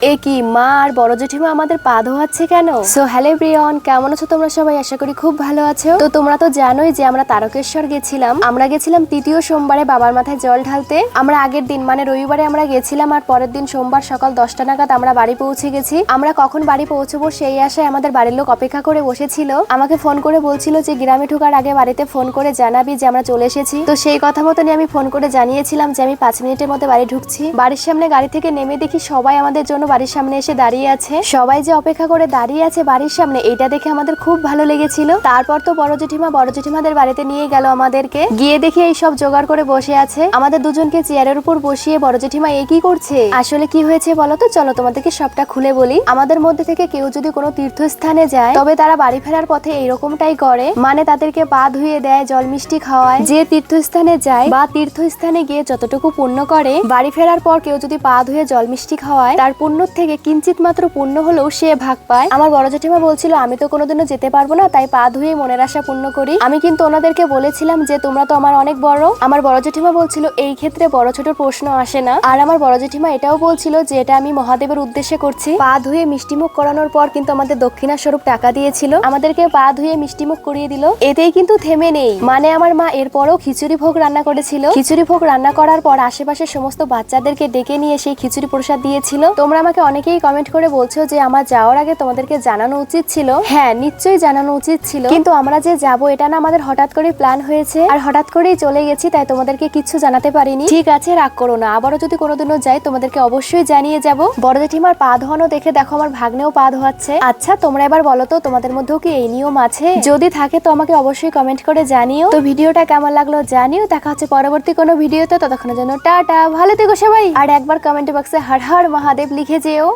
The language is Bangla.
এ কি মা আর বড় জেঠিমা আমাদের পা ধোয়াচ্ছে কেন? সো হ্যালো এভরিওয়ান, কেমন আছো তোমরা সবাই? আশা করি খুব ভালো আছো। তো তোমরা তো জানোই যে আমরা তারকেশ্বর গেছিলাম। আমরা গেছিলাম তৃতীয় সোমবারে বাবার মাথায় জল ঢালতে। আমরা আগের দিন মানে রবিবারে আমরা গেছিলাম, আর পরের দিন সোমবার সকাল 10টা নাগাদ আমরা বাড়ি পৌঁছে গেছি। আমরা কখন বাড়ি পৌঁছবো সেই আশায় আমাদের বাড়ির লোক অপেক্ষা করে বসেছিল। আমাকে ফোন করে বলছিল যে গ্রামে ঢোকার আগে বাড়িতে ফোন করে জানাবি যে আমরা চলে এসেছি। তো সেই কথা মতনই আমি ফোন করে জানিয়েছিলাম যে আমি 5 মিনিটের মধ্যে বাড়ি ঢুকছি। বাড়ির সামনে গাড়ি থেকে নেমে দেখি সবাই আমাদের জন্য বাড়ির সামনে এসে দাঁড়িয়ে আছে। সবাই যে অপেক্ষা করে দাঁড়িয়ে আছে বাড়ির সামনে, এটা দেখে আমাদের খুব ভালো লেগেছিল। তারপর তো বড় জেঠিমাদের বাড়িতে নিয়ে গেল আমাদেরকে। গিয়ে দেখি এই সব জোগাড় করে বসে আছে। আমাদের দুজনকে চেয়ারের উপর বসিয়ে বড় জেঠিমা এ কি করছে? আসলে কি হয়েছে বলো তো, চলো তোমাদেরকে সবটা খুলে বলি। আমাদের মধ্যে থেকে কেউ যদি কোনো তীর্থস্থানে যায় তবে তারা বাড়ি ফেরার পথে এইরকমটাই করে, মানে তাদেরকে পা ধুয়ে দেয়, জল মিষ্টি খাওয়ায়। যে তীর্থস্থানে যায় বা তীর্থস্থানে গিয়ে যতটুকু পুণ্য করে, বাড়ি ফেরার পর কেউ যদি পা ধুয়ে জল মিষ্টি খাওয়ায় তার পুণ্য থেকে কিঞ্চিত মাত্র পুণ্য হলেও সে ভাগ পায়। আমার বড় জেঠিমা বলছিল আমি তো কোনোদিনও যেতে পারবো না, তাই পা ধুয়ে মনের আশা পূর্ণ করি। আমি কিন্তু ওনাদেরকে বলেছিলাম যে তোমরা তো আমার অনেক বড়। আমার বড় জেঠিমা বলছিল এই ক্ষেত্রে বড় ছোট প্রশ্ন আসে না। আর আমার বড় জেঠিমা এটাও বলছিল যে এটা আমি মহাদেবের উদ্দেশ্যে করছি। পা ধুয়ে মিষ্টিমুখ করানোর পর কিন্তু আমাদের দক্ষিণা স্বরূপ টাকা দিয়েছিল। আমাদেরকে পা ধুয়ে মিষ্টিমুখ করিয়ে দিল। এতেই কিন্তু থেমে নেই, মানে আমার মা এরপরও খিচুড়ি ভোগ রান্না করেছিল। খিচুড়ি ভোগ রান্না করার পর আশেপাশের সমস্ত বাচ্চাদেরকে ডেকে নিয়ে সেই খিচুড়ি প্রসাদ দিয়েছিল। তোমরা আমাকে অনেকেই কমেন্ট করে বলছো যে আমার যাওয়ার আগে তোমাদেরকে জানানো উচিত ছিল। হ্যাঁ, নিশ্চয়ই জানানো উচিত ছিল, কিন্তু আমরা যে যাবো এটা না আমাদের হঠাৎ করে প্ল্যান হয়েছে, আর হঠাৎ করেই চলে গেছি, তাই তোমাদেরকে কিচ্ছু জানাতে পারিনি। ঠিক আছে, রাগ করো না, আবারও যদি কোনোদিনও যাই তোমাদেরকে অবশ্যই জানিয়ে যাব। বড় জেঠিমার পা ধোয়ানো দেখে দেখো আমার ভাগ্নেও পা ধোয়াচ্ছে। আচ্ছা তোমরা এবার বলো তো তোমাদের মধ্যেও কি এই নিয়ম আছে? যদি থাকে তো আমাকে অবশ্যই কমেন্ট করে জানিও। তো ভিডিওটা কেমন লাগলো জানিও। দেখা হচ্ছে পরবর্তী কোনো ভিডিওতে, ততক্ষণের জন্য টাটা, ভালো থেকো সবাই। আর একবার কমেন্ট বক্সে হর হর মহাদেব লিখে যেও।